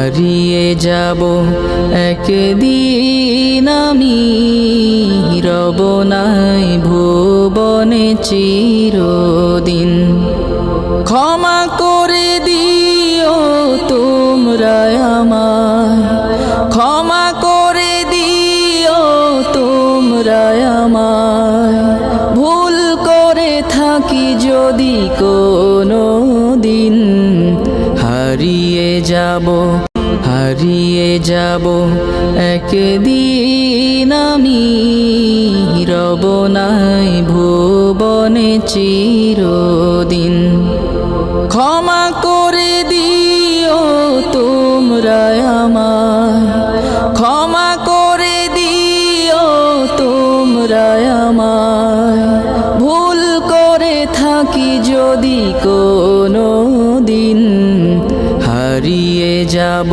হারিয়ে যাব একদিন আমি, রব নাই ভুবনে চিরদিন। ক্ষমা করে দিও তোমরা আমায়, ক্ষমা করে দিও তোমরা আমায়, ভুল করে থাকি যদি কোনো দিন। হারিয়ে যাব, হারিয়ে যাব একদিন আমি, রব নাই ভুবনে চিরদিন। ক্ষমা করে দিও তোমরা আমায়, ক্ষমা করে দিও তোমরা আমায়, ভুল করে থাকি যদি কোনো দিন। হারিয়ে যাব।